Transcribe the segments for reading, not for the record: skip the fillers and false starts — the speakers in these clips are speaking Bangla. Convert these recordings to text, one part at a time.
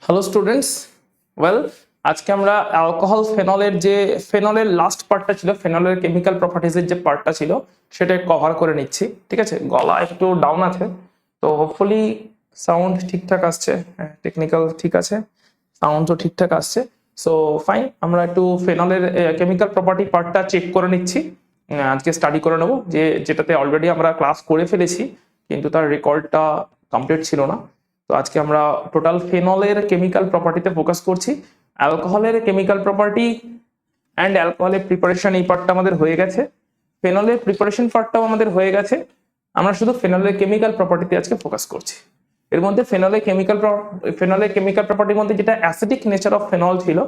হ্যালো স্টুডেন্টস, ওয়েল আজকে আমরা অ্যালকোহল ফেনলের লাস্ট পার্টটা ছিল, ফেনলের কেমিক্যাল প্রপার্টিজের যে পার্টটা ছিল সেটা কভার করে নিচ্ছি। ঠিক আছে, গলা একটু ডাউন আছে, তো হোপফুলি সাউন্ড ঠিকঠাক আসছে, টেকনিক্যাল ঠিক আছে, সাউন্ডও ঠিকঠাক আসছে। সো ফাইন, আমরা একটু ফেনলের কেমিক্যাল প্রপার্টি পার্টটা চেক করে নিচ্ছি। আজকে স্টাডি করে নেবো, যেটাতে অলরেডি আমরা ক্লাস করে ফেলেছি কিন্তু তার রেকর্ডটা কমপ্লিট ছিল না। তো আজকে আমরা টোটাল ফেনলের কেমিক্যাল প্রপার্টিতে ফোকাস করছি। অ্যালকোহলের কেমিক্যাল প্রপার্টি অ্যান্ড অ্যালকোহলের প্রিপারেশন এই পার্টটা আমাদের হয়ে গেছে, ফেনলের প্রিপারেশন পার্টটাও আমাদের হয়ে গেছে। আমরা শুধু ফেনলের কেমিক্যাল প্রপার্টিতে আজকে ফোকাস করছি। এর মধ্যে ফেনলের কেমিক্যাল প্রপার্টির মধ্যে যেটা অ্যাসিডিক নেচার অফ ফেনল ছিল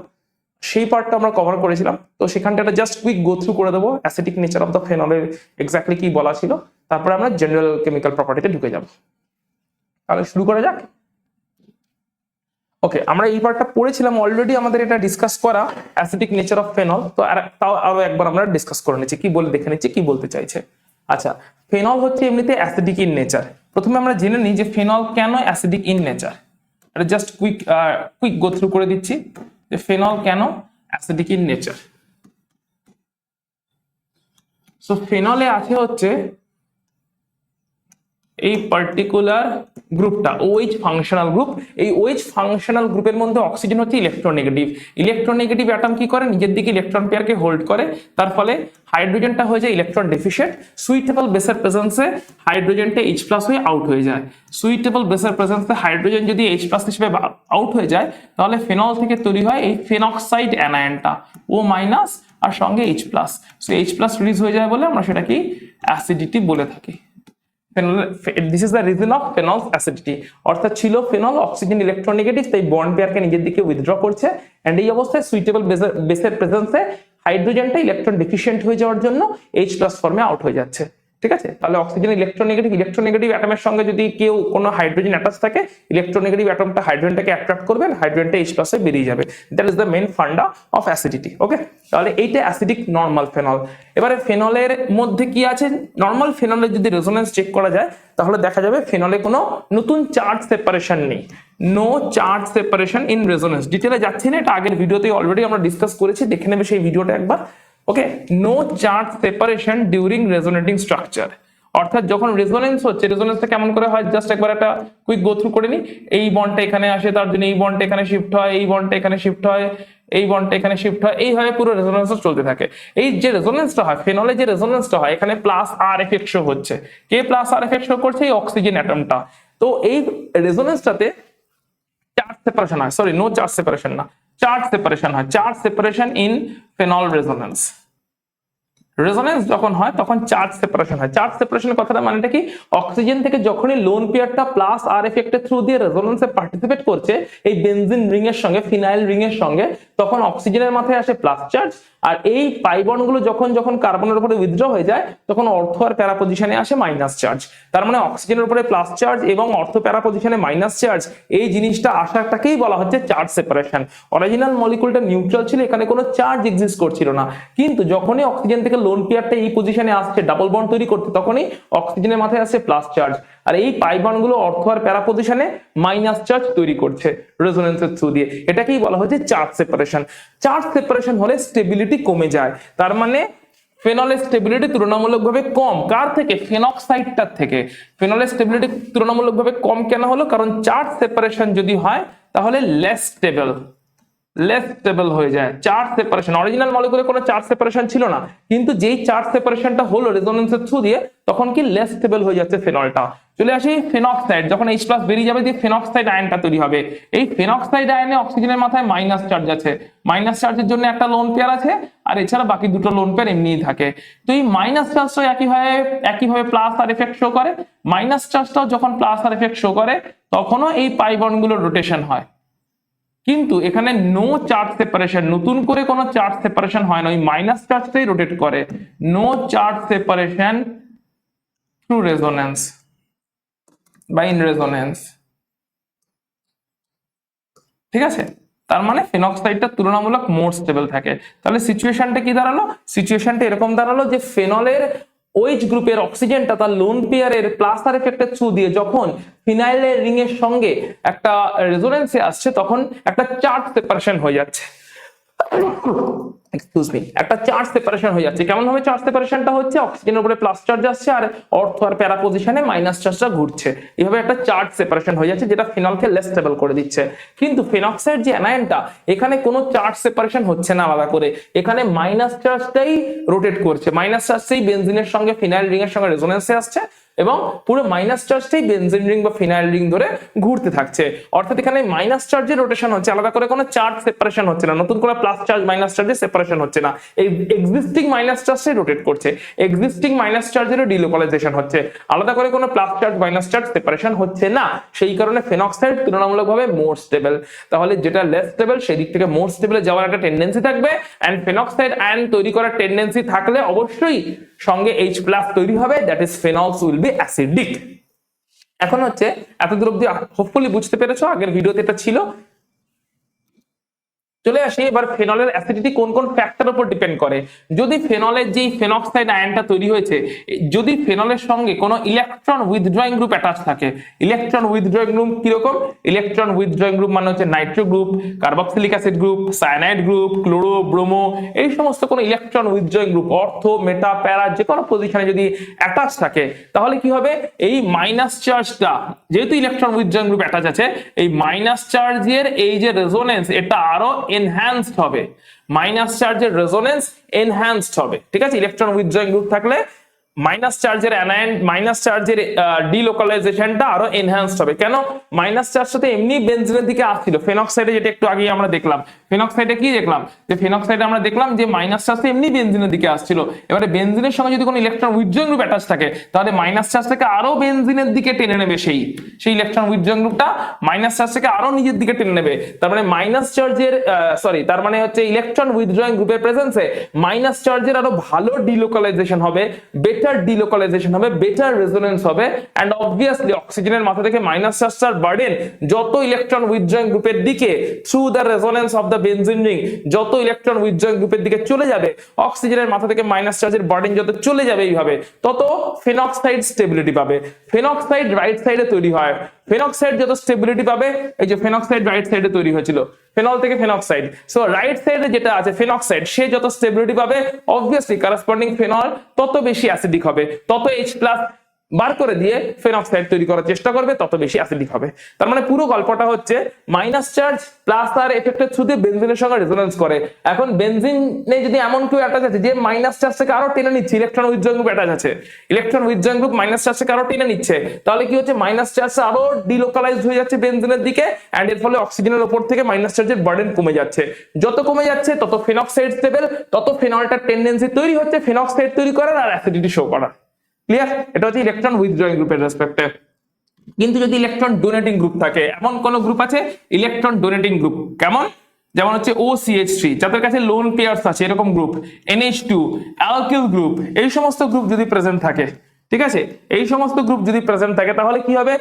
সেই পার্টটা আমরা কভার করেছিলাম। তো সেখানটা জাস্ট কুইক গো থ্রু করে দেবো, অ্যাসিডিক নেচার অফ দ্য ফেনলের এক্স্যাক্টলি কি বলা ছিল, তারপরে আমরা জেনারেল কেমিক্যাল প্রপার্টিতে ঢুকে যাব। তাহলে শুরু করা যাক। ওকে, আমরা এই পার্টটা পড়েছিলাম অলরেডি, আমাদের এটা ডিসকাস করা অ্যাসিডিক নেচার অফ ফেনল। তো তাও আরো একবার আমরা ডিসকাস করে নিচ্ছি, কি বলে দেখে নিচ্ছি কি বলতে চাইছে। আচ্ছা, ফেনল হচ্ছে এমনিতে অ্যাসিডিক ইন নেচার। প্রথমে আমরা জেনে নিই যে ফেনল কেন অ্যাসিডিক ইন নেচার। এটা জাস্ট কুইক গো থ্রু করে দিচ্ছি যে ফেনল কেন অ্যাসিডিক ইন নেচার। সো ফেনলে আছে হচ্ছে এই পার্টিকুলার গ্রুপটা OH ফাংশনাল গ্রুপ। এই OH ফাংশনাল গ্রুপের মধ্যে অক্সিজেন হচ্ছে ইলেকট্রোনেগেটিভ অ্যাটম কি করে, নিজের দিকে ইলেকট্রন পেয়ারকে হোল্ড করে, তার ফলে হাইড্রোজেনটা হয়ে যায় ইলেকট্রন ডেফিশিয়েন্ট। সুইটেবল বেসের প্রেজেন্সে হাইড্রোজেনটা H+ হয়ে আউট হয়ে যায়। সুইটেবল বেসের প্রেজেন্সে হাইড্রোজেন যদি H+ হিসেবে আউট হয়ে যায়, তাহলে ফেনল থেকে তৈরি হয় এই ফেনক্সাইড অ্যানায়নটা O- আর সঙ্গে H+। সো H+ রিলিজ হয়ে যায় বলে আমরা সেটাকে অ্যাসিডিটি বলে থাকি। This is the reason of phenols acidity. অর্থাৎ ছিল ফেনল অক্সিজেন ইলেকট্রোনেগেটিভ, তাই বন্ড পেয়ারকে নিজের দিকে উইথড্র করছে, এন্ড এই অবস্থায় সুইটেবল বেসের প্রেজেন্সে হাইড্রোজেনটা ইলেকট্রন ডেফিশিয়েন্ট হয়ে যাওয়ার জন্য H+ ফর্মে আউট হয়ে যাচ্ছে। ঠিক আছে, তাহলে অক্সিজেন ইলেকট্রোনেগেটিভ অ্যাটমের সঙ্গে যদি কেউ কোনো হাইড্রোজেন অ্যাটাচ থাকে, ইলেকট্রোনেগেটিভ অ্যাটমটা হাইড্রোজেনটাকে অ্যাট্রাক্ট করবে, হাইড্রোজেনটা H+ এ বেরিয়ে যাবে। That is the main funda of acidity. Okay, তাহলে এইটা অ্যাসিডিক নরমাল ফেনল। এবারে ফেনলের মধ্যে কি আছে, নরমাল ফেনলের যদি রেজোনেন্স চেক করা যায় তাহলে দেখা যাবে ফেনলে কোনো নতুন চার্জ সেপারেশন নেই, no charge separation in resonance. ডিটেলে যাচ্ছি না, এটা আগের ভিডিওতে অলরেডি আমরা ডিসকাস করেছি, দেখে নেবে সেই ভিডিওটা একবার। Okay, no charge separation during resonating structure. অর্থাৎ যখন রেজোনেন্স হচ্ছে, রেজোনেন্সটা কেমন করে হয় জাস্ট একবার একটা কুইক গো থ্রু করে নি। এই বন্ডটা এখানে আসে, তার জন্য এই বন্ডটা এখানে শিফট হয়, এই বন্ডটা এখানে শিফট হয়, এই বন্ডটা এখানে শিফট হয়, এইভাবে পুরো রেজোনেন্সটা চলতে থাকে। এই যে রেজোনেন্সটা হয় ফেনলে, যে রেজোনেন্সটা হয় এখানে প্লাস আর এফেক্ট শো হচ্ছে। কে প্লাস আর এফেক্ট শো করছে? এই অক্সিজেন অ্যাটমটা। তো এই রেজোনেন্সটাতে চার্জ সেপারেশন হয়, সরি নো চার্জ সেপারেশন না, চার্জ সেপারেশন হয়, charge separation in phenol resonance. Resonance যখন হয় তখন চার্জ সেপারেশন হয়। চার্জ সেপারেশনের কথাটা মানেটা কি, অক্সিজেন থেকে যখনই লোন পেয়ারটা প্লাস আর এফেক্টের থ্রু দিয়ে রেজোনেন্সে পার্টিসিপেট করছে এই বেনজিন রিং এর সঙ্গে, ফিনাইল রিং এর সঙ্গে, তখন অক্সিজেনের মাথায় আসে প্লাস চার্জ, আর এই পাই বন্ডগুলো যখন কার্বনের উপরে উইথড্র হয়ে যায় তখন অর্থ আর প্যারা পজিশনে আসে মাইনাস চার্জ। তার মানে অক্সিজেনের উপরে প্লাস চার্জ এবং অর্থ প্যারা পজিশনে মাইনাস চার্জ, এই জিনিসটা আসাটাকেই বলা হচ্ছে চার্জ সেপারেশন। অরিজিনাল মলিকুলটা নিউট্রাল ছিল, এখানে কোনো চার্জ এক্সিস্ট করছিল না, কিন্তু যখনই অক্সিজেন থেকে লোন পেয়ারটা এই পজিশনে আসছে ডাবল বন্ড তৈরি করতে, তখনই অক্সিজেনের মাথায় আসছে প্লাস চার্জ, আর এই পাই বন্ডগুলো অর্থ আর প্যারা পজিশনে মাইনাস চার্জ তৈরি করছে রেজোনেন্সের থ্রু দিয়ে। এটাকেই বলা হচ্ছে চার্জ সেপারেশন। চার্জ সেপারেশন হলে স্টেবিলিটি কমে যায়, তার মানে ফেনলের স্টেবিলিটি তুলনামূলকভাবে কম। কার থেকে? ফেনক্সাইডটার থেকে। ফেনলের স্টেবিলিটি তুলনামূলকভাবে কম কেন হলো? কারণ চার্জ সেপারেশন যদি হয় তাহলে লেস স্টেবল হয়ে যায়। চার্জ সেপারেশন, অরিজিনাল মলিকুলে কোনো চার্জ সেপারেশন ছিল না, কিন্তু যেই চার্জ সেপারেশনটা হলো রেজোনেন্সের থ্রু দিয়ে, তখন কি লেস স্টেবল হয়ে যাচ্ছে ফেনলটা। চলে আসি ফেনক্সাইড, যখন H+ বেরিয়ে যাবে দিয়ে ফেনক্সাইড আয়নটা তৈরি হবে। এই ফেনক্সাইড আয়নে অক্সিজেনের মাথায় মাইনাস চার্জ আছে, মাইনাস চার্জের জন্য একটা লোন পেয়ার আছে, আর এছাড়া বাকি দুটো লোন পেয়ার এমনিই থাকে। তো এই মাইনাস চার্জটা একইভাবে প্লাস আর এফেক্ট শো করে। মাইনাস চার্জটাও যখন প্লাস আর এফেক্ট শো করে তখনও এই পাই বন্ডগুলোর রোটেশন হয়, কিন্তু এখানে নো চার্জ সেপারেশন, নতুন করে কোনো চার্জ সেপারেশন হয় না, ওই মাইনাস চার্জটাই রোটেট করে। No charge separation through resonance বা ইন রেজোনেন্স। ঠিক আছে, তার মানে ফেনক্সাইডটা তুলনামূলক মোর স্টেবল থাকে। তাহলে সিচুয়েশনটা কি দাঁড়ালো? সিচুয়েশনটা এরকম দাঁড়ালো যে ফেনলের OH গ্রুপের অক্সিজেনটা তার লোন পেয়ারের প্লাস আর এফেক্টের থ্রু দিয়ে যখন ফিনাইলের রিং এর সঙ্গে একটা রেজোনেন্সে আসছে তখন একটা চার্জ সেপারেশন হয়ে যাচ্ছে, এক্সকিউজ মি, একটা চার্জ সেপারেশন হয়ে যাচ্ছে। কেমন ভাবে চার্জ সেপারেশনটা হচ্ছে? অক্সিজেনের উপরে প্লাস চার্জ আসছে আর অর্থ আর প্যারা পজিশনে মাইনাস চার্জটা ঘুরছে, এইভাবে একটা চার্জ সেপারেশন হয়ে যাচ্ছে যেটা ফিনলকে লেস স্টেবল করে দিচ্ছে। কিন্তু ফিনক্সাইড যে অ্যানায়নটা, এখানে কোনো চার্জ সেপারেশন হচ্ছে না আলাদা করে, এখানে মাইনাস চার্জটাই রোটেট করছে, মাইনাস চার্জটাই বেনজিনের সঙ্গে ফিনাইল রিং এর সঙ্গে রেজোনেন্সে আসছে এবং পুরো মাইনাস চার্জটাই বেনজিন রিং বা ফিনাইল রিং ধরে ঘুরতে থাকছে। অর্থাৎ এখানে মাইনাস চার্জের রোটেশন হচ্ছে, আলাদা করে কোনো চার্জ সেপারেশন হচ্ছে না, নতুন করে প্লাস চার্জ মাইনাস চার্জের সেপারেশন হচ্ছে না, এই এক্সিস্টিং মাইনাস চার্জটাই রোটেট করছে, এক্সিস্টিং মাইনাস চার্জেরও ডিলোকালাইজেশন হচ্ছে, আলাদা করে কোনো plus charge minus charge separation হচ্ছে না। সেই কারণে ফেনক্সাইড তুলনামূলকভাবে মোর স্টেবল। তাহলে যেটা লেস স্টেবল সেই দিক থেকে মোর স্টেবলে যাওয়ার একটা টেন্ডেন্সি থাকবে, এন্ড ফেনক্সাইড আয়ন তৈরি করার টেন্ডেন্সি থাকলে অবশ্যই সঙ্গে H+ তৈরি হবে, that is phenols will be acidic. এখন হচ্ছে এতদূর অব্দি হোপফুলি বুঝতে পেরেছো, আগের ভিডিওতে এটা ছিল। চলে আসি এবার ফেনলের অ্যাসিডিটি কোন কোন ফ্যাক্টর উপর ডিপেন্ড করে। যদি ফেনলের যেই ফেনক্সাইড আয়নটা তৈরি হয়েছে, যদি ফেনলের সঙ্গে কোনো ইলেকট্রন উইথড্রয়িং গ্রুপ অ্যাটাচ থাকে, ইলেকট্রন উইথড্রয়িং গ্রুপ কিরকম? ইলেকট্রন উইথড্রয়িং গ্রুপ মানে হচ্ছে Nitro group, carboxylic acid group, cyanide group, chloro, bromo, এই সমস্ত কোনো ইলেকট্রন উইথড্রয়িং গ্রুপ অর্থ, মেটা, প্যারা যে কোনো পজিশনে যদি অ্যাটাচ থাকে, তাহলে কি হবে? এই মাইনাস চার্জটা, যেহেতু ইলেকট্রন উইথড্রয়িং গ্রুপ অ্যাটাচ আছে, এই মাইনাস চার্জের এই যে রেজোনেন্স, এটা আরো এনহ্যান্সড হবে, মাইনাস চার্জের রেজোনেন্স এনহ্যান্সড হবে। ঠিক আছে, ইলেকট্রন উইথড্রয়িং গ্রুপ থাকলে মাইনাস চার্জের অ্যানায়ন, মাইনাস চার্জের ডিলোকালাইজেশনটা আরো এনহ্যান্সড হবে। কেন? মাইনাস চার্জটা এমনি বেনজিনের দিকে আসছিল, ফেনক্সাইডে যেটা একটু আগে আমরা দেখলাম, ফেনক্সাইডে কি দেখলাম? যে ফেনক্সাইডে আমরা দেখলাম যে মাইনাস চার্জটা এমনি বেনজিনের দিকে আসছিল। এবারে বেনজিনের সঙ্গে যদি কোনো ইলেকট্রন উইথড্রয়িং গ্রুপ অ্যাটাচ থাকে, তাহলে মাইনাস চার্জটাকে আরো বেনজিনের দিকে টেনে নেবে, সেই ইলেকট্রন উইথড্রয়িং গ্রুপটা মাইনাস চার্জটাকে আরো নিজের দিকে টেনে নেবে। তার মানে মাইনাস চার্জের তার মানে হচ্ছে ইলেকট্রন উইথড্রয়িং গ্রুপের প্রেজেন্সে মাইনাস চার্জের আরো ভালো ডিলোকালাইজেশন হবে, বেটার ডিলোকালাইজেশন হবে, বেটার রেজোনেন্স হবে, এন্ড অবভিয়াসলি অক্সিজেনের মাথা থেকে মাইনাস চার্জটার বার্ডেন যত ইলেকট্রন উইথড্রয়িং গ্রুপের দিকে through the resonance of the benzene ring যত ইলেকট্রন উইথড্রয়িং গ্রুপের দিকে চলে যাবে, অক্সিজেনের মাথা থেকে মাইনাস চার্জের বার্ডেন যত চলে যাবে এইভাবে, তত ফেনক্সাইড স্টেবিলিটি পাবে। ফেনক্সাইড রাইট সাইডে তৈরি হয়, ফেনক্সাইড যত স্টেবিলিটি পাবে, এই যে ফেনক্সাইড রাইট সাইডে তৈরি হয়েছিল ফেনল থেকে ফেনক্সাইড, সো রাইট সাইডে যেটা আছে ফেনক্সাইড, সে যত স্টেবিলিটি পাবে, অবভিয়াসলি করেসপন্ডিং ফেনল তত বেশি অ্যাসিডিক হবে, তত H+ বার করে দিয়ে ফেনক্সাইড তৈরি করার চেষ্টা করবে, তত বেশি অ্যাসিডিক হবে। তার মানে পুরো গল্পটা হচ্ছে মাইনাস চার্জ প্লাস আর এফেক্টের থ্রুতে বেনজিনের সঙ্গে রেজোনেন্স করে। এখন বেনজিনে যদি এমন কেউ অ্যাটাচ আছে যে মাইনাস চার্জ থেকে আরো টেনে নিচ্ছে, ইলেকট্রন উইথড্রয়িং গ্রুপ অ্যাটাচ আছে, electron withdrawing group minus charge থেকে আরো টেনে নিচ্ছে, তাহলে কি হচ্ছে? মাইনাস চার্জ আরো ডিলোকালাইজড হয়ে যাচ্ছে বেনজিনের দিকে, এন্ড এর ফলে অক্সিজেনের উপর থেকে মাইনাস চার্জের বার্ডেন কমে যাচ্ছে। যত কমে যাচ্ছে তত ফেনক্সাইড স্টেবল, তত ফেনলটার টেন্ডেন্সি তৈরি হচ্ছে ফেনক্সাইড তৈরি করার আর অ্যাসিডিটি শো করার। ক্লিয়ার? এটা হচ্ছে ইলেকট্রন উইথড্রয়িং গ্রুপের রেসপেক্টে। কিন্তু যদি ইলেকট্রন ডোনেটিং গ্রুপ থাকে, এমন কোন গ্রুপ আছে ইলেকট্রন ডোনেটিং গ্রুপ, কেমন? যেমন হচ্ছে OCH3, যাদের কাছে লোন পেয়ার্স আছে, এরকম গ্রুপ, NH2, অ্যালকিল গ্রুপ, এই সমস্ত গ্রুপ যদি প্রেজেন্ট থাকে, ঠিক আছে, এই সমস্ত গ্রুপ যদি প্রেজেন্ট থাকে, তাহলে কি হবে?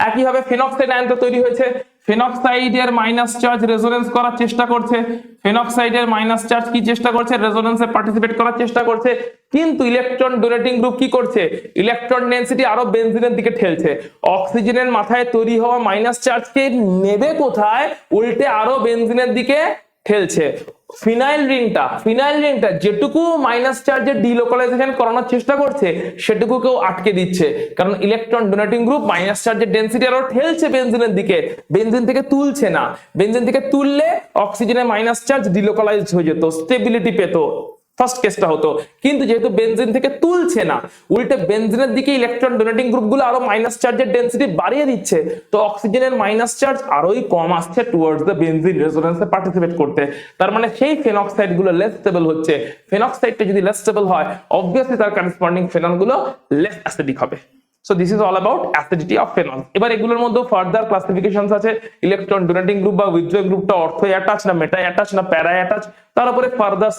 একই হবে, ফেনক্সাইড আয়ন তো তৈরি হয়েছে, ফেনক্সাইডের মাইনাস চার্জ রেজোনেন্স করার চেষ্টা করছে, ফেনক্সাইডের মাইনাস চার্জ কি চেষ্টা করছে? রেজোনেন্সে পার্টিসিপেট করার চেষ্টা করছে, কিন্তু ইলেকট্রন ডোনেটিং গ্রুপ কি করছে? ইলেকট্রন ডেনসিটি আরো বেনজিনের দিকে ঠেলছে, অক্সিজেনের মাথায় তৈরি হওয়া মাইনাস চার্জকে নেবে কোথায়? উল্টে আরো বেনজিনের দিকে ঠেলছে। ফিনাইল রিংটা যেটুকু মাইনাস চার্জের ডিলোকালাইজেশন করানোর চেষ্টা করছে, সেটুকু কেউ আটকে দিচ্ছে, কারণ ইলেকট্রন ডোনেটিং গ্রুপ মাইনাস চার্জের ডেনসিটি আরো ঠেলছে বেনজিনের দিকে, বেনজিন থেকে তুলছে না, বেনজিন থেকে তুললে অক্সিজেনের মাইনাস চার্জ ডিলোকালাইজড হয়ে যেত, স্টেবিলিটি পেত, ফার্স্ট কেসটা হতো। কিন্তু যেহেতু বেনজিন থেকে তুলছে না, উল্টে বেনজিনের দিকে ইলেকট্রন ডোনেটিং গ্রুপগুলো আরো মাইনাস চার্জের ডেনসিটি বাড়িয়ে দিচ্ছে, তো অক্সিজেনের মাইনাস চার্জ আরোই কম আসছে টুয়ার্ডস দ্য বেনজিন রেজোনেন্সে পার্টিসিপেট করতে। তার মানে সেই ফেনক্সাইড গুলো লেস স্টেবল হচ্ছে, ফেনক্সাইডটা যদি লেস স্টেবল হয়, অবভিয়াসলি তার করেসপন্ডিং ফেনল গুলো লেস অ্যাসিডিক হবে। So this is all about acidity of phenol. এবার এগুলোর মধ্যে ফার্দার ক্লাসিফিকেশনস আছে, ইলেকট্রন ডোনেটিং গ্রুপ বা উইথড্রয়িং গ্রুপটা অর্থ অ্যাটাচ না মেটা অ্যাটাচ না প্যারা অ্যাটাচ, তার উপরে ফার্দার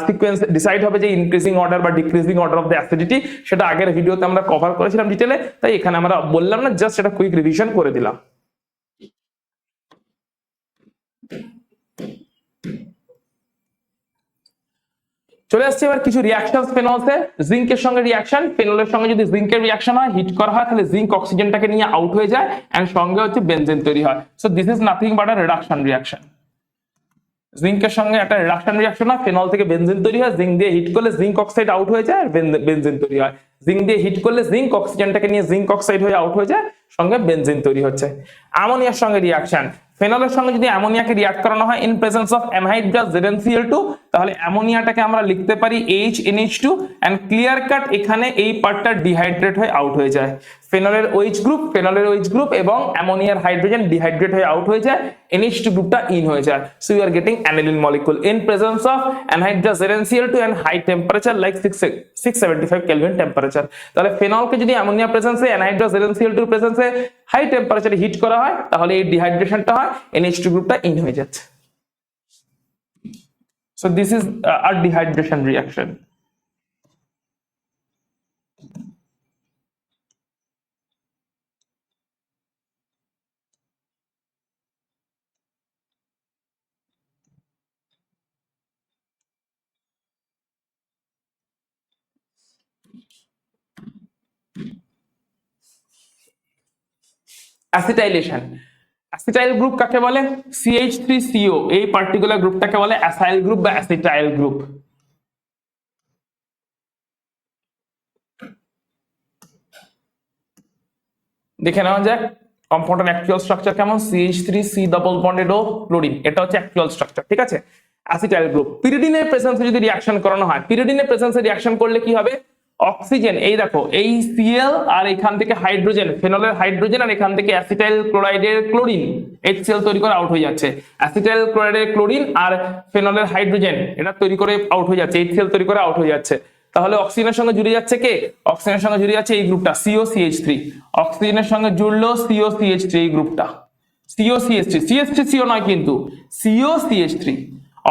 সিকোয়েন্স ডিসাইড হবে যে ইনক্রিজিং অর্ডার বা decreasing order of the acidity, সেটা আগের ভিডিওতে আমরা কভার করেছিলাম ডিটেলে, তাই এখানে আমরা বললাম না, জাস্ট এটা কুইক রিভিশন করে দিলাম। চলে আসছে এবার কিছু রিয়াকশন ফেনলসে। জিঙ্কের সঙ্গে রিয়াকশন, ফেনলের সঙ্গে যদি জিঙ্কের রিয়াকশন হয়, হিট করা হয়, তাহলে জিঙ্ক অক্সিজেনটাকে নিয়ে আউট হয়ে যায় এন্ড সঙ্গে হচ্ছে বেনজেন তৈরি হয়। So this is nothing but a reduction reaction. জিঙ্কের সঙ্গে একটা রিডাকশন রিয়াকশন হয়, ফেনল থেকে বেনজিন তৈরি হয়, জিঙ্ক দিয়ে হিট করলে জিঙ্ক অক্সাইড আউট হয়ে যায় আর বেনজিন তৈরি হয়। জিঙ্ক দিয়ে হিট করলে জিঙ্ক অক্সিজেনটাকে নিয়ে জিঙ্ক অক্সাইড হয়ে আউট হয়ে যায়, সঙ্গে বেনজিন তৈরি হচ্ছে। অ্যামোনিয়ার সঙ্গে রিয়াকশন, ফেনলের সঙ্গে যদি অ্যামোনিয়াকে রিয়াক্ট করানো হয় in presence of anhydrous ZnCl2, তাহলে অ্যামোনিয়াটাকে আমরা লিখতে পারি HNH2 এন্ড ক্লিয়ার কাট এখানে এই পার্টটা ডিহাইড্রেট হয়ে আউট হয়ে যায়। ফেনলের OH গ্রুপ এবং অ্যামোনিয়ার হাইড্রোজেন ডিহাইড্রেট হয়ে আউট হয়ে যায়, NH2 গ্রুপটা ইন হয়ে যায়। So you are getting aniline molecule in presence of anhydrous ZnCl2 and high temperature like 675 kelvin temperature. তাহলে ফেনলকে যদি অ্যামোনিয়া প্রেজেন্সে, অ্যানহাইড্রাস ZnCl2 প্রেজেন্সে হাই টেম্পারেচারে হিট করা হয়, তাহলে এই ডিহাইড্রেশনটা হয়, NH2 গ্রুপটা ইন হয়ে যাচ্ছে। So this is a dehydration reaction. Acetylation, acetyl group কাকে বলে? CH3CO, এই পার্টিকুলার গ্রুপটাকে বলে অ্যাসাইল গ্রুপ বা অ্যাসিটাইল গ্রুপ। দেখে নেওয়া যাক কম্পাউন্ডের অ্যাকচুয়াল স্ট্রাকচার কেমন। CH3C ডাবল বন্ডেড ও ক্লোরিন, এটা হচ্ছে অ্যাকচুয়াল স্ট্রাকচার, ঠিক আছে। অ্যাসিটাইল গ্রুপ, পিরিডিনের প্রেজেন্সে যদি রিঅ্যাকশন করানো হয়, পিরিডিনের প্রেজেন্সে রিঅ্যাকশন করলে কি হবে? অক্সিজেন, এই দেখো এই Cl আর এখান থেকে হাইড্রোজেন, ফেনলের হাইড্রোজেন আর এখান থেকে অ্যাসিটাইল ক্লোরাইডের ক্লোরিন HCl তৈরি করে আউট হয়ে যাচ্ছে। অ্যাসিটাইল ক্লোরাইডের ক্লোরিন আর ফেনলের হাইড্রোজেন এটা তৈরি করে আউট হয়ে যাচ্ছে, HCl তৈরি করে আউট হয়ে যাচ্ছে। তাহলে অক্সিজেনের সঙ্গে জুড়ে যাচ্ছে কে? অক্সিজেনের সঙ্গে জুড়ে যাচ্ছে এই গ্রুপটা COCH3। অক্সিজেনের সঙ্গে জুড়লো COCH3, এই গ্রুপটা COCH3, CH3CO নয় কিন্তু COCH3।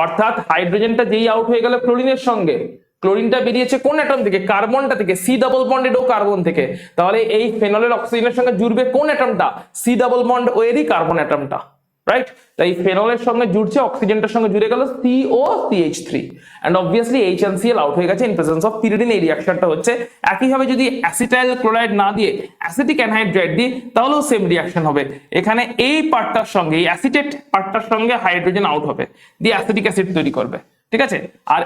অর্থাৎ হাইড্রোজেনটা যেই আউট হয়ে গেল ক্লোরিনের সঙ্গে, ক্লোরিনটা বেরিয়েছে কোন অ্যাটম থেকে? কার্বনটা থেকে, C ডাবল বন্ডেড ও কার্বন থেকে। তাহলে এই ফেনলের অক্সিজেনের সঙ্গে জুড়বে কোন অ্যাটমটা? C ডাবল বন্ড ও এরই কার্বন অ্যাটমটা, রাইট? তাই ফেনলের সঙ্গে জুড়ছে, অক্সিজেনটার সঙ্গে জুড়ে গেল COCH3 and obviously HNCl out হয়ে গেছে ইন প্রেজেন্স অফ পিরিডিন। এই রিঅ্যাকশনটা হচ্ছে। একইভাবে যদি অ্যাসিটাইল ক্লোরাইড না দিয়ে অ্যাসিটিক অ্যানহাইড্রাইড দিই, তাহলেও সেম রিঅ্যাকশন হবে। এখানে এই পার্টটার সঙ্গে, এই অ্যাসিটেট পার্টটার সঙ্গে হাইড্রোজেন আউট হবে, দিয়ে অ্যাসিটিক অ্যাসিড তৈরি করবে, ঠিক আছে। আর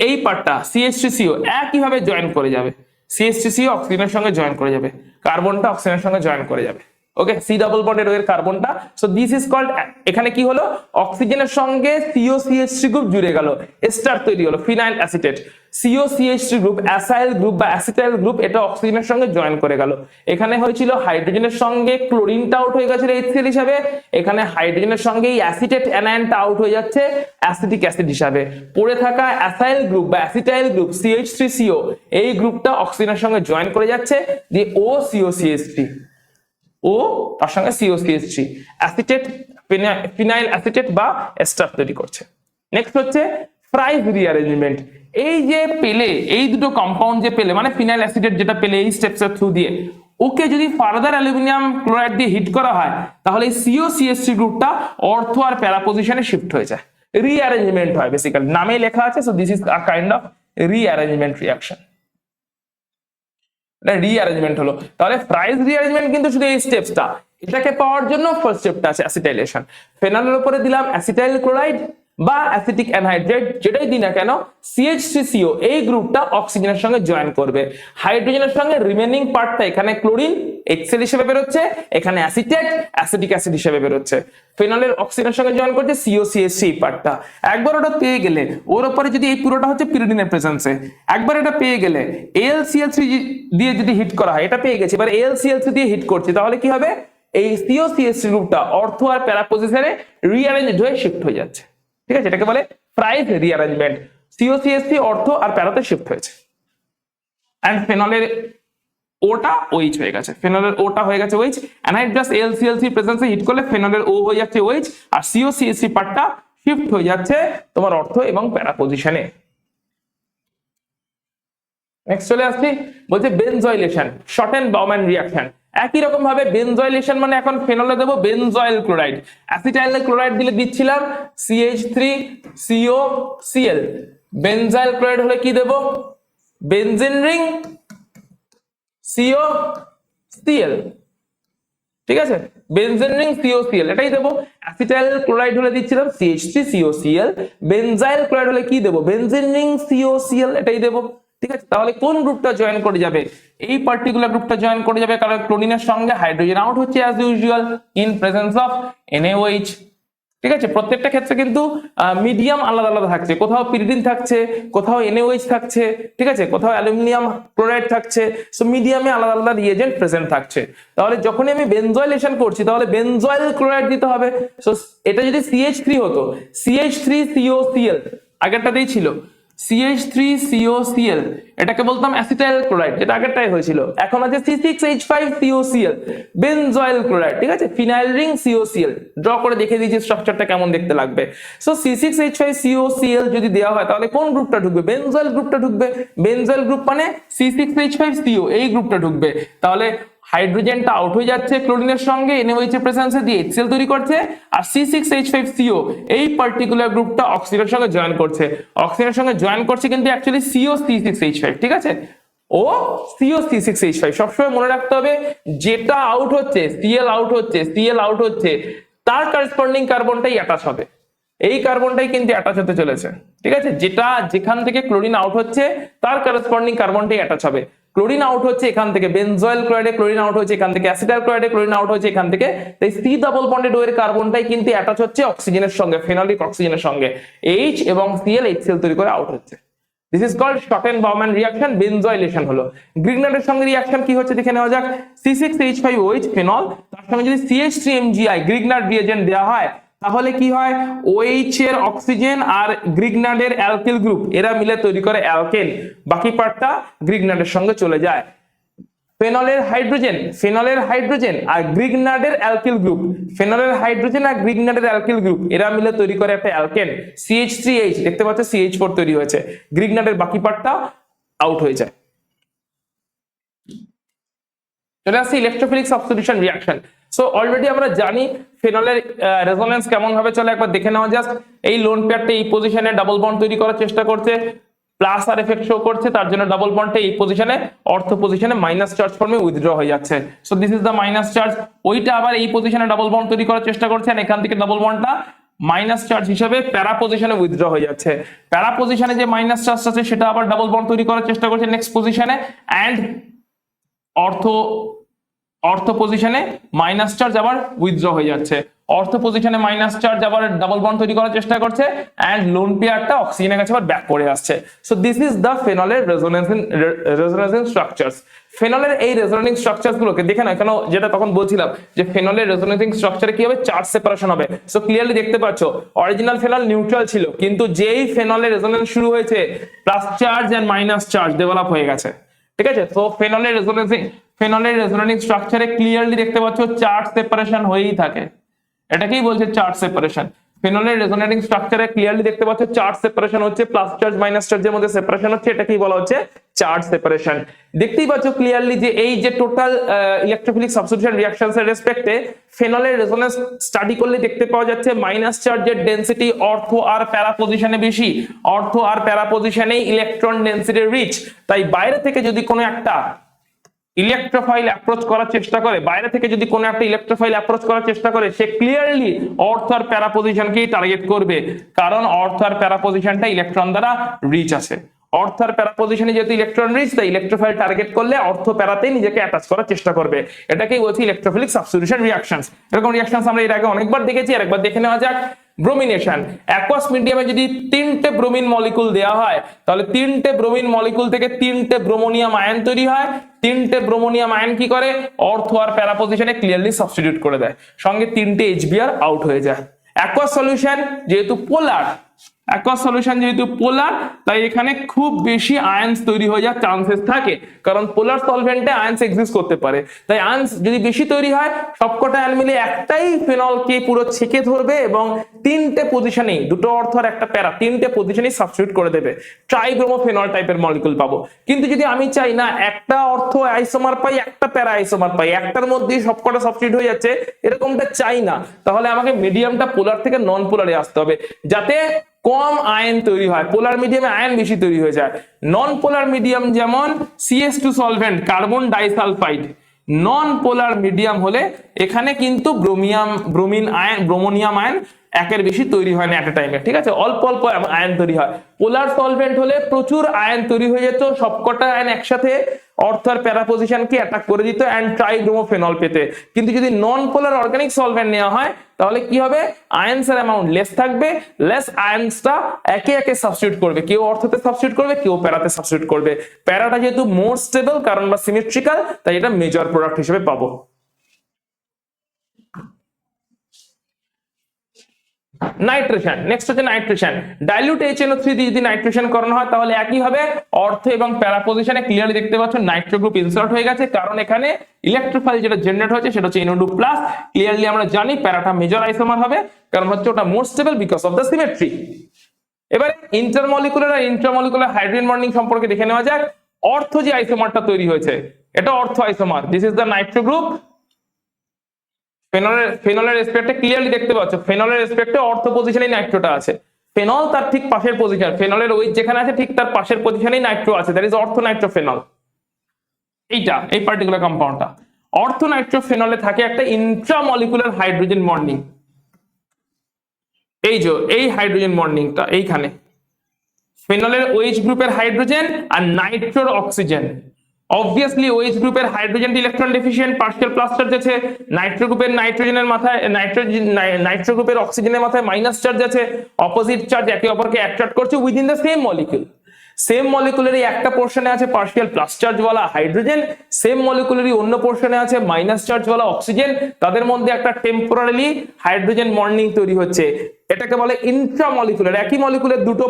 এই পার্টটা CH3CO একইভাবে জয়েন করে যাবে, CH3CO অক্সিজেনের সঙ্গে জয়েন করে যাবে, কার্বনটা অক্সিজেনের সঙ্গে জয়েন করে যাবে, ওকে। C ডাবল বন্ডের ওর কার্বনটা। সো দিস ইজ কল্ড, এখানে কি হলো? অক্সিজেনের সঙ্গে COCH3 গ্রুপ জুড়ে গেল, এস্টার তৈরি হলো, phenyl acetate. COCH3 group acyl group বা অ্যাসিটাইল গ্রুপ, এটা অক্সিজেনের সঙ্গে জয়েন করে গেল। এখানে হয়েছিল হাইড্রোজেনের সঙ্গে ক্লোরিনটা আউট হয়ে গেছিল HCl হিসাবে, এখানে হাইড্রোজেনের সঙ্গে এই অ্যাসিটেট অ্যানায়নটা আউট হয়ে যাচ্ছে অ্যাসিটিক অ্যাসিড হিসাবে। পড়ে থাকা অ্যাসাইল গ্রুপ বা অ্যাসিটাইল গ্রুপ CH3CO, এই গ্রুপটা অক্সিজেনের সঙ্গে জয়েন করে যাচ্ছে, দিয়ে OCOCH3, ও তার সঙ্গে COCH3 অ্যাসিটেট, ফিনাইল অ্যাসিটেট বা এস্টার তৈরি করছে। নেক্সট হচ্ছে ফ্রাইজ রিঅ্যারেঞ্জমেন্ট। এই যে পেলে, এই দুটো কম্পাউন্ড যে পেলে, মানে ফিনাইল অ্যাসিটেট যেটা পেলে এই স্টেপসের থ্রু দিয়ে, ওকে যদি ফার্দার অ্যালুমিনিয়াম ক্লোরাইড দিয়ে হিট করা হয়, তাহলে এই COCH3 গ্রুপটা অর্থো আর প্যারা পজিশনে শিফট হয়ে যায়, রিঅ্যারেঞ্জমেন্ট হয় বেসিক্যালি, নামেই লেখা আছে। So this is a kind of rearrangement reaction, rearrangement হলো। তাহলে ফ্রাইজ রিঅ্যারেঞ্জমেন্ট কিন্তু শুধু এই স্টেপসটা, এটাকে পাওয়ার জন্য ফার্স্ট স্টেপটা আছে অ্যাসিটাইলেশন। ফেনলের উপরে দিলাম অ্যাসিটাইল ক্লোরাইড বা অ্যাসিটিক অ্যানহাইড্রাইড, যেটাই দিই না কেন, CH3CO এই গ্রুপটা অক্সিজেনের সঙ্গে জয়েন করবে, হাইড্রোজেনের সঙ্গে রিমেনিং পার্টটা, এখানে ক্লোরিন HCl হিসেবে বেরোচ্ছে, এখানে অ্যাসিটেট অ্যাসিটিক অ্যাসিড হিসেবে বেরোচ্ছে। ফেনলের অক্সিজেনের সঙ্গে জয়েন করছে COCH3 পার্টটা। একবার ওটা পেয়ে গেলে, ওর উপরে যদি এই পুরোটা হচ্ছে পিরিডিনের প্রেজেন্সে, একবার এটা পেয়ে গেলে AlCl3 দিয়ে যদি হিট করা হয়, এটা পেয়ে গেছে, এবার AlCl3 দিয়ে হিট করছে, তাহলে কি হবে? এই COCH3 গ্রুপটা অর্থো আর প্যারা পজিশনে রিঅ্যারেঞ্জড হয়ে শিফট হয়ে যাচ্ছে, ঠিক আছে। এটাকে বলে ফ্রাইজ রিঅ্যারেঞ্জমেন্ট। COCH3 অর্থো আর প্যারাতে শিফট হয়েছে, এন্ড ফেনলের ওটা OH হয়ে গেছে, ফেনলের ওটা হয়ে গেছে OH। অ্যানহাইড্রাস AlCl3 প্রেজেন্সে হিট করলে ফেনলের O হয়ে যাচ্ছে OH, আর COCH3 পার্টটা শিফট হয়ে যাচ্ছে তোমার অর্থো এবং প্যারা পজিশনে। নেক্সট চলে আসছি, বলছে বেনজয়েলেশন, শর্টেন-বাউম্যান রিঅ্যাকশন। একই রকম ভাবে বেনজয়েলেশন মানে এখন ফেনলে দেবো বেনজয়েল ক্লোরাইড, অ্যাসিটাইল ক্লোরাইড দিলে দিচ্ছিলাম CH3COCl, বেনজাইল ক্লোরাইড হলে কি দেব, বেনজিন রিং COCl, ঠিক আছে, বেনজিন রিং COCl এটাই দেবো। অ্যাসিটাইল ক্লোরাইড হলে দিচ্ছিলাম CH3COCl, বেনজাইল ক্লোরাইড হলে কি দেবো, বেনজিন রিং COCl এটাই দেবো। ঠিক আছে, তাহলে কোন গ্রুপটা জয়েন করে যাবে, এই পার্টিকুলার গ্রুপটা জয়েন করে যাবে, কারণ ক্লোরিনের সঙ্গে হাইড্রোজেন আউট হচ্ছে as usual in presence of NaOH। ঠিক আছে, প্রত্যেকটা ক্ষেত্রে কিন্তু মিডিয়াম আলাদা আলাদা থাকছে, কোথাও পিরিডিন থাকছে, কোথাও NaOH থাকছে, ঠিক আছে, কোথাও অ্যালুমিনিয়াম ক্লোরাইড থাকছে, সো মিডিয়ামে আলাদা আলাদা রিএজেন্ট প্রেজেন্ট থাকছে। তাহলে যখনই আমি বেনজয়েলেশন করছি তাহলে বেনজয়েল ক্লোরাইড দিতে হবে। সো এটা যদি CH3 হতো, CH3COCl আগেরটাতেই ছিল, CH3COCl এটাকে বলতাম অ্যাসিটাইল ক্লোরাইড, যেটা আগেরটাই হয়েছিল। এখন আছে C6H5COCl বেনজয়েল ক্লোরাইড, ঠিক আছে, ফিনাইল রিং COCl। ড্র করে দেখে দিয়েছি স্ট্রাকচারটা কেমন দেখতে লাগবে। সো C6H5COCl যদি দেওয়া হয় তাহলে কোন গ্রুপটা ঢুকবে, বেনজয়েল গ্রুপটা ঢুকবে। বেনজয়েল গ্রুপ মানে C6H5CO এই গ্রুপটা ঢুকবে। তাহলে হাইড্রোজেনটা আউট হয়ে যাচ্ছে ক্লোরিনের সঙ্গে, NaOH এর প্রেজেন্সে দিয়ে HCl তৈরি করছে, আর C6H5CO এই পার্টিকুলার গ্রুপটা অক্সিজেনের সঙ্গে জয়েন করছে, অক্সিজেনের সঙ্গে জয়েন করছে কিন্তু অ্যাকচুয়ালি CO C6H5, ঠিক আছে, ও CO C6H5। সবসময় মনে রাখতে হবে যেটা আউট হচ্ছে, Cl আউট হচ্ছে, Cl আউট হচ্ছে, তার করেসপন্ডিং কার্বনটাই অ্যাটাচ হবে, এই কার্বনটাই কিন্তু অ্যাটাচ হতে চলেছে। ঠিক আছে, যেটা যেখান থেকে ক্লোরিন আউট হচ্ছে তার করেসপন্ডিং কার্বনটাই অ্যাটাচ হবে। ক্লোরিন আউট হচ্ছে এখান থেকে, বেনজয়েল ক্লোরাইডে ক্লোরিন আউট হচ্ছে এখান থেকে, অ্যাসিটাইল ক্লোরাইডে ক্লোরিন আউট হচ্ছে এখান থেকে, তাই C ডাবল বন্ডেড ও এর কার্বনটাই কিন্তু অ্যাটাচ হচ্ছে অক্সিজেনের সঙ্গে, ফেনলিক অক্সিজেনের সঙ্গে, H এবং Cl HCl তৈরি করে আউট হচ্ছে। This is called Schotten Baumann reaction, benzoylation হলো। গ্রিগনার্ডের সঙ্গে রিঅ্যাকশন কি হচ্ছে দেখে নেওয়া যাক। C6H5OH ফেনল, তার সঙ্গে যদি CH3MgI গ্রিগনার্ড রিএজেন্ট দেওয়া হয় তাহলে কি হয়, OH এর অক্সিজেন আর গ্রিগনার্ডের অ্যালকিল গ্রুপ এরা মিলে তৈরি করে অ্যালকেন, বাকি পার্টটা গ্রিগনার্ডের সঙ্গে চলে যায়। ফেনলের হাইড্রোজেন আর গ্রিগনার্ডের অ্যালকিল গ্রুপ, ফেনলের হাইড্রোজেন আর গ্রিগনার্ডের অ্যালকিল গ্রুপ এরা মিলে তৈরি করে একটা অ্যালকেন, CH3H, দেখতে পাচ্ছ CH4 তৈরি হয়েছে, গ্রিগনার্ডের বাকি পার্টটা আউট হয়ে যায়। চলে আসছে electrophilic substitution reaction. So already আমরা জানি ফেনলের রেজোনেন্স কেমন হবে, চলো একবার দেখে নেওয়া যাক। এই লোন পেয়ারটা এই পজিশনে ডাবল বন্ড তৈরি করার চেষ্টা করছে, প্লাস আর এফেক্ট শো করছে, তার জন্য ডাবল বন্ডটা এই পজিশনে, অর্থ পজিশনে মাইনাস চার্জ ফর্মে উইথড্র হয়ে যাচ্ছে। So this is the minus charge. ওইটা আবার এই পজিশনে ডাবল বন্ড তৈরি করার চেষ্টা করছে, আর এখান থেকে ডাবল বন্ডটা মাইনাস চার্জ হিসেবে প্যারা পজিশনে উইথড্র হয়ে যাচ্ছে। প্যারা পজিশনে যে মাইনাস চার্জ আছে সেটা আবার ডাবল বন্ড তৈরি করার চেষ্টা করছে নেক্সট পজিশনে, এন্ড অর্থ পজিশনে মাইনাস চার্জ আবার উইথড্র হয়ে যাচ্ছে, অর্থ পজিশনে মাইনাস চার্জ আবার ডাবল বন্ড তৈরি করার চেষ্টা করছে, এন্ড লোন পেয়ারটা অক্সিজেনের কাছে আবার ব্যাক করে আসছে। সো দিস ইজ দ্য ফেনলের রেজোনেন্সিং স্ট্রাকচারস। ফেনলের এই রেজোনেন্সিং স্ট্রাকচারস গুলোকে দেখে না কেন, যেটা তখন বলছিলাম যে ফেনলের রেজোনেন্সিং স্ট্রাকচারে কি হবে, চার্জ সেপারেশন হবে। সো ক্লিয়ারলি দেখতে পাচ্ছ অরিজিনাল ফেনল নিউট্রাল ছিল, কিন্তু যেই ফেনলের রেজোনেন্স শুরু হয়েছে plus charge and minus charge develop হয়ে গেছে। ঠিক আছে, তো ফেনলের রেজোনেন্সিং স্ট্রাকচারে ক্লিয়ারলি দেখতে পাচ্ছ চার্জ সেপারেশন হয়েই থাকে, এটাকেই বলছে চার্জ সেপারেশন। ফেনলের রেজোনেটিং স্ট্রাকচারে ক্লিয়ারলি দেখতে পাচ্ছ চার্জ সেপারেশন হচ্ছে, প্লাস চার্জ মাইনাস চার্জের মধ্যে সেপারেশন হচ্ছে, এটাকেই বলা হচ্ছে চার্জ সেপারেশন। দেখতেই পাচ্ছ ক্লিয়ারলি যে এই যে টোটাল ইলেকট্রোফিলিক সাবস্টিটিউশন রিঅ্যাকশনস এর রেসপেক্টে ফেনলের রেজোনেন্স স্টাডি করলে দেখতে পাওয়া যাচ্ছে মাইনাস চার্জের ডেনসিটি অর্থ আর প্যারা পজিশনে বেশি, অর্থ আর প্যারা পজিশনে ইলেকট্রন ডেনসিটি রিচ। তাই বাইরে থেকে যদি কোনো একটা ইলেকট্রোফাইল অ্যাপ্রোচ করার চেষ্টা করে, বাইরে থেকে যদি কোনো একটা ইলেকট্রোফাইল অ্যাপ্রোচ করার চেষ্টা করে, সে ক্লিয়ারলি অর্থ আর প্যারা পজিশনকেই টার্গেট করবে, কারণ অর্থ আর প্যারা পজিশনটা ইলেকট্রন দ্বারা রিচ আছে। অর্থ আর প্যারা পজিশনে যেহেতু ইলেকট্রন রিচ, তাই ইলেকট্রোফাইল টার্গেট করলে অর্থ প্যারাতেই নিজেকে অ্যাটাচ করার চেষ্টা করবে, এটাকেই বলছি ইলেকট্রোফিলিক সাবস্টিটিউশন রিঅ্যাকশনস। এরকম রিঅ্যাকশনস আমরা এর আগে অনেকবার দেখেছি, আর একবার দেখে নেওয়া যাক। ব্রোমিনেশন, অ্যাকুয়াস মিডিয়ামে যদি 3টে ব্রোমিন মলিকুল দেওয়া হয় তাহলে 3টে ব্রোমিন মলিকুল থেকে 3টে ব্রোমোনিয়াম আয়ন তৈরি হয়। 3টে ব্রোমোনিয়াম আয়ন কি করে, অর্থ আর প্যারা পজিশনে ক্লিয়ারলি সাবস্টিটিউট করে দেয়, সঙ্গে 3টে HBr আউট হয়ে যায়। অ্যাকুয়াস সলিউশন যেহেতু পোলার, তাই এখানে খুব বেশি আয়ন্স তৈরি হয়ে যাওয়ার চান্সেস থাকে, কারণ পোলার সলভেন্টে আয়ন্স এক্সিস্ট করতে পারে। তাই আয়ন্স যদি বেশি তৈরি হয়, সবকটা আয়ন মিলে একটাই ফেনলকে পুরো ছেকে ধরবে এবং 3টে পজিশনেই, দুটো অর্থ আর একটা প্যারা, 3টে পজিশনেই সাবস্টিটিউট করে দেবে, ট্রাইব্রোমোফেনল টাইপের মলিকুল পাবো। কিন্তু যদি আমি চাই না একটা অর্থ আইসোমার পাই, একটা প্যারা আইসোমার পাই, একটার মধ্যেই সবকটা সাবস্টিটিউট হয়ে যাচ্ছে, এরকমটা চাই না, তাহলে আমাকে মিডিয়ামটা পোলার থেকে নন পোলারে আসতে হবে, যাতে কম আয়ন তৈরি হয়, পোলার মিডিয়ামে আয়ন বেশি তৈরি হয়ে যায়। নন পোলার মিডিয়াম যেমন CH2 সলভেন্ট, কার্বন ডাইসালফাইড, নন পোলার মিডিয়াম হলে এখানে কিন্তু ব্রোমোনিয়াম আয়ন একের বেশি তৈরি হয় না এট এ টাইমে, ঠিক আছে, অল্প অল্প আয়ন তৈরি হয়। পোলার সলভেন্ট হলে প্রচুর আয়ন তৈরি হয়ে যেত, সবকটা আয়ন একসাথে অর্থ আর প্যারা পজিশনকে অ্যাটাক করে দিত অ্যান্ড ট্রাইব্রোমোফেনল পেতে। কিন্তু যদি নন পোলার অর্গানিক সলভেন্ট নেওয়া হয় তাহলে কি হবে, আয়নসের অ্যামাউন্ট লেস থাকবে, লেস আয়নসটা একে একে সাবস্টিটিউট করবে, কেউ অর্থতে সাবস্টিটিউট করবে, কেউ প্যারাতে সাবস্টিটিউট করবে। প্যারাটা যেহেতু মোর স্টেবল কারণ বা সিমেট্রিক্যাল, তাই এটা মেজর প্রোডাক্ট হিসেবে পাবো। নাইট্রেশন, নেক্সট হচ্ছে নাইট্রেশন। ডাইলিউট HNO3 দিয়ে যদি নাইট্রেশন করানো হয় তাহলে একই হবে, অর্থ এবং প্যারা পজিশনে ক্লিয়ারলি দেখতে পাচ্ছ নাইট্রো গ্রুপ ইনসার্ট হয়ে গেছে, কারণ এখানে ইলেকট্রোফাইল যেটা জেনারেট হচ্ছে সেটা হচ্ছে NO2+। ক্লিয়ারলি আমরা জানি প্যারাটা মেজর আইসোমার হবে, কারণ হচ্ছে ওটা মোর stable because of the symmetry. এবারে ইন্টারমলিকুলার আর ইন্ট্রামলিকুলার হাইড্রোজেন বন্ডিং সম্পর্কে দেখে নেওয়া যাক। অর্থ যে আইসোমারটা তৈরি হয়েছে এটা ortho isomer, this is the nitro group. ফেনলের রেসপেক্টে ক্লিয়ারলি দেখতে পাচ্ছ ফেনলের রেসপেক্টে অর্থ পজিশনেই নাইট্রোটা আছে, ফেনল তার ঠিক পাশের পজিশন, ফেনলের ওই যেখানে আছে ঠিক তার পাশের পজিশনেই নাইট্রো আছে, দ্যাট ইজ অর্থ নাইট্রোফেনল। এই পার্টিকুলার কম্পাউন্ডটা অর্থ নাইট্রোফেনলে থাকে একটা ইন্ট্রামলিকুলার হাইড্রোজেন বন্ডিং, এই হাইড্রোজেন বন্ডিংটা এইখানে ফেনলের OH গ্রুপের হাইড্রোজেন আর নাইট্রোর অক্সিজেন। অবভিয়াসলি OH গ্রুপের hydrogen electron deficient partial plus charge আছে, নাইট্রো গ্রুপের নাইট্রোজেনের মাথায় নাইট্রো গ্রুপের অক্সিজেনের মাথায় মাইনাস চার্জ আছে, অপোজিট চার্জ একে অপরকে অ্যাট্রাক্ট করছে within the same molecule. Same মলিকুলারই একটা পোর্শনে আছে পার্শিয়াল প্লাস চার্জ ওয়ালা হাইড্রোজেন, সেম মলিকুলারই অন্য পোর্শনে আছে মাইনাস চার্জ ওয়ালা অক্সিজেন, তাদের মধ্যে একটা টেম্পোরারিলি হাইড্রোজেন বন্ডিং তৈরি হচ্ছে, এটাকে বলে ইন্ট্রামলিকুলার। একই মলিকুলের দুটো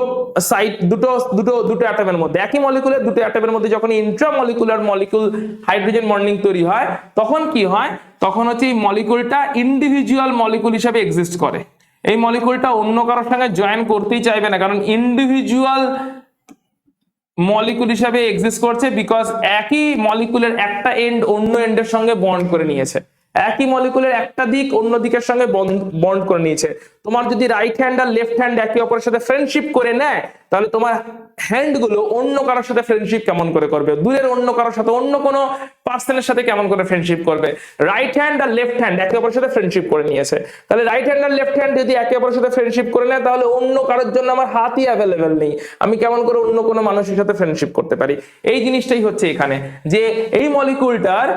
সাইড দুটো অ্যাটমের মধ্যে, একই মলিকুলের দুটো অ্যাটমের মধ্যে যখন ইন্ট্রামলিকুলার মলিকুল হাইড্রোজেন বন্ডিং তৈরি হয় তখন কি হয়, তখন হচ্ছে এই মলিকুলটা ইন্ডিভিজুয়াল মলিকুল হিসেবে এক্সিস্ট করে। এই মলিকুলটা অন্য কারোর সঙ্গে জয়েন করতেই চাইবে না, কারণ ইন্ডিভিজুয়াল মলিকুল হিসাবে এক্সিস্ট করছে বিকজ একই মলিকুলের একটা এন্ড অন্য এন্ডের সঙ্গে বন্ড করে নিয়েছে, একই মলিকুলের একটা দিক অন্য দিকের সঙ্গে বন্ড করে নিয়েছে। তোমার যদি রাইট হ্যান্ড আর লেফট হ্যান্ড একে অপরের সাথে ফ্রেন্ডশিপ করে নেয় তাহলে তোমার হ্যান্ড গুলো অন্য কারোর সাথে ফ্রেন্ডশিপ কেমন করে করবে, দূরের অন্য কারোর সাথে অন্য কোনো পার্সনের সাথে কেমন করে ফ্রেন্ডশিপ করবে। রাইট হ্যান্ড আর লেফট হ্যান্ড একে অপরের সাথে ফ্রেন্ডশিপ করে নিয়েছে, তাহলে রাইট হ্যান্ড আর লেফট হ্যান্ড যদি একে অপরের সাথে ফ্রেন্ডশিপ করে নেয় তাহলে অন্য কারোর জন্য আমার হাতই অ্যাভেলেবেল নেই, আমি কেমন করে অন্য কোনো মানুষের সাথে ফ্রেন্ডশিপ করতে পারি। এই জিনিসটাই হচ্ছে এখানে, যে এই মলিকুলটার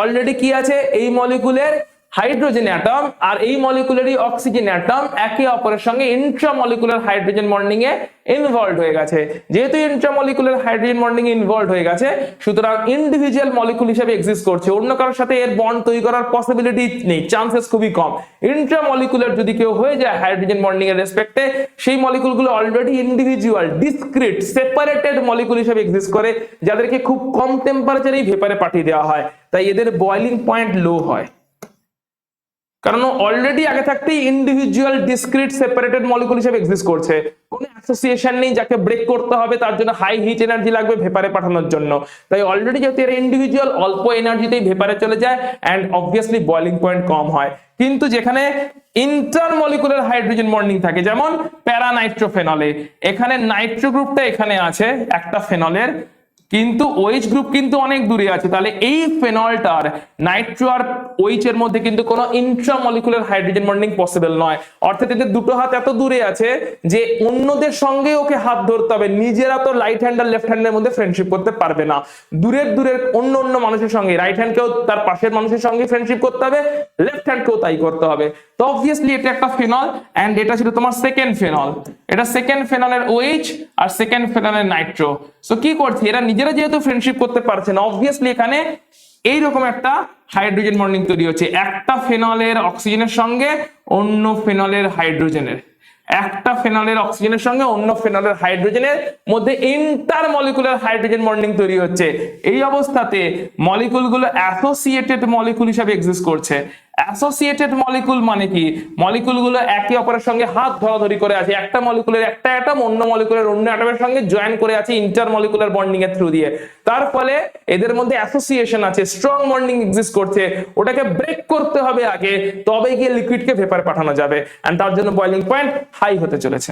অলরেডি কি আছে, এই মলিকুলের হাইড্রোজেন অ্যাটম আর এই মলিকুলারই অক্সিজেন অ্যাটম একে অপরের সঙ্গে ইন্ট্রামলিকুলার হাইড্রোজেন বন্ডিং এ ইনভলভড হয়ে গেছে। যেহেতু ইন্ট্রামলিকুলার হাইড্রোজেন বন্ডিং এ ইনভলভড হয়ে গেছে সুতরাং ইন্ডিভিজুয়াল মলিকুল হিসেবে এক্সিস্ট করছে, অন্য কারোর সাথে এর বন্ড তৈরি করার পসিবিলিটি নেই, চান্সেস খুবই কম। ইন্ট্রামলিকুলার যদি কেউ হয়ে যায় হাইড্রোজেন বন্ডিং এর রেসপেক্টে, সেই মলিকুলগুলো already individual discrete separated molecule হিসেবে এক্সিস্ট করে, যাদেরকে খুব কম টেম্পারেচারেই ভেপারে পাঠিয়ে দেওয়া হয়, তাই এদের বয়লিং পয়েন্ট লো হয়, কারণ অলরেডি আগে থাকতেই ইন্ডিভিজুয়াল ডিসক্রিট সেপারেটেড মলিকুল হিসেবে এক্সিস্ট করছে, কোনো অ্যাসোসিয়েশন নেই যাকে ব্রেক করতে হবে, তার জন্য হাই হিট এনার্জি লাগবে ভেপারে পাঠানোর জন্য। তাই অলরেডি যেহেতু এর ইন্ডিভিজুয়াল অল্প এনার্জিতেই ভেপারে চলে যায় এন্ড অবভিয়াসলি বয়লিং পয়েন্ট কম হয়। কিন্তু যেখানে ইন্টারমলিকুলার হাইড্রোজেন বন্ডিং থাকে যেমন প্যারানাইট্রোফেনলে, এখানে নাইট্রো গ্রুপটা এখানে আছে একটা ফেনলের, কিন্তু OH গ্রুপ কিন্তু অনেক দূরে আছে, তাহলে এই ফেনলটার নাইট্রো আর OH এর মধ্যে কিন্তু কোনো ইন্ট্রামলিকুলার হাইড্রোজেন বন্ডিং পসিবল নয়। অর্থাৎ এদের দুটো হাত এত দূরে আছে যে অন্যদের সঙ্গে ওকে হাত ধরতে হবে, নিজেরা তো রাইট হ্যান্ড আর লেফট হ্যান্ডের মধ্যে ফ্রেন্ডশিপ করতে পারবে না, দূরের অন্য মানুষের সঙ্গে, রাইট হ্যান্ডকেও তার পাশের মানুষের সঙ্গে ফ্রেন্ডশিপ করতে হবে, লেফট হ্যান্ডকেও তাই করতে হবে। তো অবভিয়াসলি এটা একটা ফেনল এন্ড এটা ছিল তোমার সেকেন্ড ফেনল, এটা সেকেন্ড ফেনলের OH আর সেকেন্ড ফেনলের নাইট্রো। সো কি করছে, এরা নিজেরা যেহেতু ফ্রেন্ডশিপ করতে পারছে না, অবভিয়াসলি এখানে এইরকম একটা হাইড্রোজেন বন্ডিং তৈরি হচ্ছে, একটা ফেনলের অক্সিজেনের সঙ্গে অন্য ফেনলের হাইড্রোজেনের, একটা ফেনলের অক্সিজেনের সঙ্গে অন্য ফেনলের হাইড্রোজেনের মধ্যে ইন্টারমলিকুলার হাইড্রোজেন বন্ডিং তৈরি হচ্ছে। এই অবস্থাতে মলিকুলগুলো অ্যাসোসিয়েটেড মলিকুল হিসেবে এক্সিস্ট করছে, অ্যাসোসিয়েটেড মলিকুল মানে কি, মলিকুলগুলো একে অপরের সঙ্গে হাত ধরাধরি করে আছে, একটা মলিকুলের একটা অ্যাটম অন্য মলিকুলের অন্য অ্যাটমের সঙ্গে জয়েন করে আছে ইন্টারমলিকুলার বন্ডিং এর থ্রু দিয়ে, তার ফলে এদের মধ্যে অ্যাসোসিয়েশন আছে, স্ট্রং বন্ডিং এক্সিস্ট করছে, ওটাকে ব্রেক করতে হবে আগে, তবে গিয়ে লিকুইডকে ভেপারে পাঠানো যাবে, এন্ড তার জন্য বয়লিং পয়েন্ট হাই হতে চলেছে।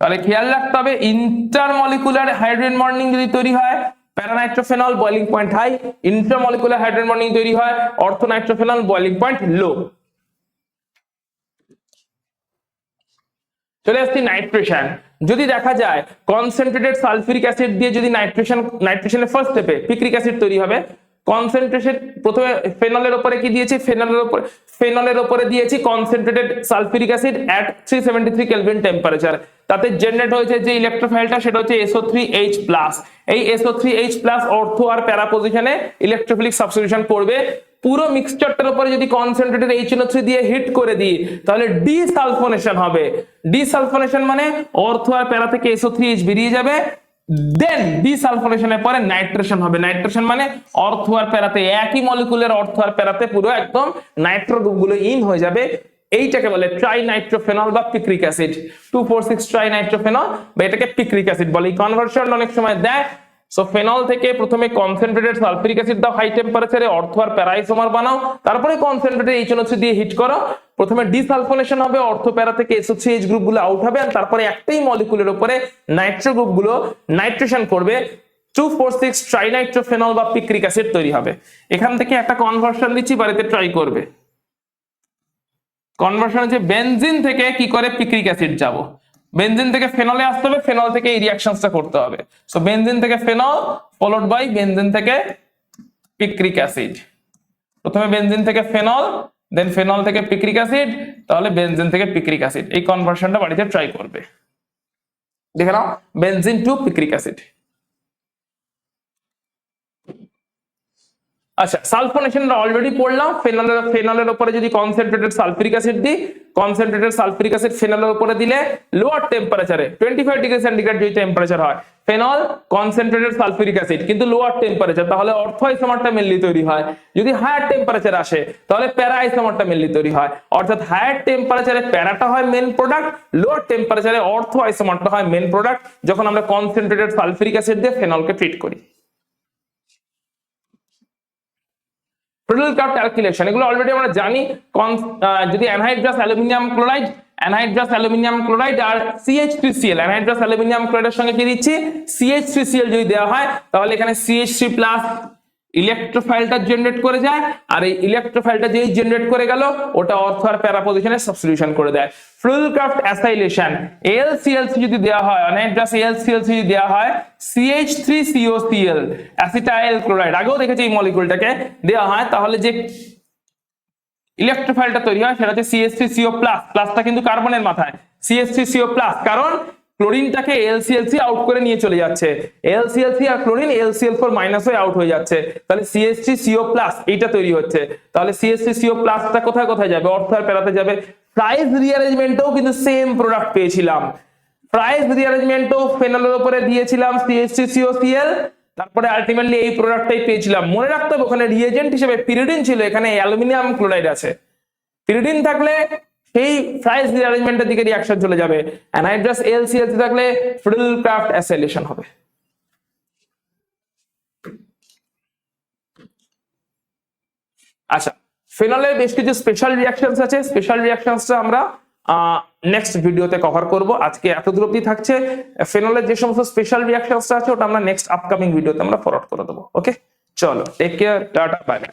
তাহলে খেয়াল রাখতে হবে ইন্টারমলিকুলার হাইড্রোজেন বন্ডিং যদি তৈরি হয় paranitrophenol boiling point high, intramolecular hydrogen bonding তৈরি হয় অর্থোনাইট্রোফেনল বয়লিং পয়েন্ট লো। চলে আসছি নাইট্রেশন। যদি দেখা যায় কনসেন্ট্রেটেড সালফিউরিক অ্যাসিড দিয়ে যদি নাইট্রেশনের ফার্স্ট স্টেপে পিক্রিক অ্যাসিড তৈরি হবে, কনসেন্ট্রেশন প্রথমে ফেনলের উপরে কি দিয়েছি, ফেনলের উপরে দিয়েছি কনসেন্ট্রেটেড সালফিউরিক অ্যাসিড এট 373 কেলভিন টেম্পারেচার, তাতে জেনারেট হয়েছে যে ইলেকট্রোফাইলটা সেটা হচ্ছে SO3H+, এই SO3H+ অর্থো আর প্যারা পজিশনে ইলেকট্রোফিলিক সাবস্টিটিউশন করবে। পুরো মিক্সচারটার উপরে যদি কনসেন্ট্রেটেড HNO3 দিয়ে হিট করে দিই তাহলে ডিসালফোনেশন হবে। ডিসালফোনেশন মানে অর্থো আর প্যারা থেকে SO3H বেরিয়ে যাবে, দেন ডিসালফোনেশনের পরে নাইট্রেশন হবে। নাইট্রেশন মানে অর্থো আর প্যারাতে একই মলিকুলের অর্থো আর প্যারাতে পুরো একদম নাইট্রো গ্রুপগুলো ইন হয়ে যাবে, এইটাকে বলে ট্রাইনাইট্রোফেনল বা পিক্রিক অ্যাসিড। 2,4,6 ট্রাইনাইট্রোফেনল বা এটাকে পিক্রিক অ্যাসিড বলে। এই কনভার্সন অনেক সময় দেয়। সো ফেনল থেকে প্রথমে কনসেন্ট্রেটেড সালফিউরিক অ্যাসিড দাও হাই টেম্পারেচারে, অর্থো আর প্যারা আইসোমার বানাও, তারপরে কনসেন্ট্রেটেড HNO3 দিয়ে হিট করো, প্রথমে ডিসালফোনেশন হবে, অর্থো প্যারা থেকে SO3H গ্রুপগুলো আউট হবে, আর তারপরে একটাই মলিকুলের উপরে নাইট্রো গ্রুপগুলো নাইট্রেশন করবে, 2,4,6 ট্রাইনাইট্রোফেনল বা পিক্রিক অ্যাসিড তৈরি হবে। এখান থেকে একটা কনভার্সন দিচ্ছি, বাড়িতে ট্রাই করবে। কনভার্সন হচ্ছে বেনজিন থেকে কি করে পিক্রিক অ্যাসিড যাব, বেনজিন থেকে ফেনলে আসতে হবে, ফেনল থেকে এই রিঅ্যাকশনসটা করতে হবে। সো বেনজিন থেকে ফেনল ফলোড বাই বেনজিন থেকে পিক্রিক অ্যাসিড, প্রথমে বেনজিন থেকে ফেনল, দেন ফেনল থেকে পিক্রিক অ্যাসিড, তাহলে বেনজিন থেকে পিক্রিক অ্যাসিড। এই কনভার্সনটা বাড়িতে ট্রাই করবে। দেখে নাও, বেনজিন টু পিক্রিক অ্যাসিড। আচ্ছা, সালফোনেশন অলরেডি পড়লাম। ফেনলের উপরে যদি কনসেন্ট্রেটেড সালফিউরিক অ্যাসিড দিই, কনসেন্ট্রেটেড সালফিউরিক অ্যাসিড ফেনলের উপরে দিলে লোয়ার টেম্পারেচারে 25 ডিগ্রি সেন্টিগ্রেড যদি টেম্পারেচার হয়, ফেনল কনসেন্ট্রেটেড সালফিউরিক অ্যাসিড কিন্তু লোয়ার টেম্পারেচার, তাহলে অর্থো আইসোমারটা মেনলি তৈরি হয়। যদি হায়ার টেম্পারেচার আসে তাহলে প্যারা আইসোমারটা মেনলি তৈরি হয়, অর্থাৎ হায়ার টেম্পারেচারে প্যারাটা হয় মেন প্রোডাক্ট, লোয়ার টেম্পারেচারে অর্থো আইসোমারটা হয় মেন প্রোডাক্ট যখন আমরা কনসেন্ট্রেটেড সালফিউরিক অ্যাসিড দিয়ে ফেনলকে ট্রিট করি। Prudhoe-Kraft ক্যালকুলেশন এগুলো অলরেডি আমরা জানি। যদি অ্যানহাইড্রাস অ্যালুমিনিয়াম ক্লোরাইড আর CH3Cl, অ্যানহাইড্রাস অ্যালুমিনিয়াম ক্লোরাইডের সঙ্গে কি দিচ্ছি, CH3Cl যদি দেওয়া হয় তাহলে এখানে CH3+ ইলেকট্রোফাইলটা জেনারেট করে যায়, আর এই ইলেকট্রোফাইলটা যেই জেনারেট করে গেল ওটা অর্থো আর প্যারা পজিশনে সাবস্টিটিউশন করে দেয়। Prudhoe-Kraft অ্যাসাইলেশন, AlClC যদি দেওয়া হয়, অ্যানহাইড্রাস AlClC যদি দেওয়া হয়, CH3COCl অ্যাসিটাইল ক্লোরাইড, আগেও দেখেছি এই মলিকুলটাকে দেওয়া হয়, তাহলে যে ইলেকট্রোফাইলটা তৈরি হয় সেটা হচ্ছে CH3CO+, প্লাসটা কিন্তু কার্বনের মাথায়, CH3CO+, কারণ ক্লোরিনটাকে LClC আউট করে নিয়ে চলে যাচ্ছে, LClC আর ক্লোরিন LCl4- হয়ে আউট হয়ে যাচ্ছে, তাহলে CH3CO+ এইটা তৈরি হচ্ছে। তাহলে CH3CO+টা কোথায় কোথায় যাবে, অর্থো আর প্যারাতে যাবে। প্রাইস রিঅ্যারেঞ্জমেন্টেও কিন্তু সেম প্রোডাক্ট পেয়েছিলাম, প্রাইস রিঅ্যারেঞ্জমেন্টও ফেনলের উপরে দিয়েছিলাম CH3COCl, তারপরে আলটিমেটলি এই প্রোডাক্টটাই পেয়েছিলাম। মনে রাখতে হবে ওখানে রিএজেন্ট হিসেবে পিরিডিন ছিল, এখানে অ্যালুমিনিয়াম ক্লোরাইড আছে। পিরিডিন থাকলে সেই প্রাইস রিঅ্যারেঞ্জমেন্টের দিকে রিঅ্যাকশন চলে যাবে, অ্যানহাইড্রাস AlClC থাকলে Prudhoe-Kraft অ্যাসাইলেশন হবে। আচ্ছা, ফেনলের বেশ কিছু স্পেশাল রিঅ্যাকশনস আছে, স্পেশাল রিঅ্যাকশনসটা আমরা নেক্সট ভিডিওতে কভার করব। আজকে এতদূর অবধি থাকছে। ফেনলের যে সমস্ত স্পেশাল রিঅ্যাকশনসটা আছে ওটা আমরা নেক্সট আপকামিং ভিডিওতে আমরা ফরওয়ার্ড করে দেবো। ওকে, চলো, take care, tata, bye by.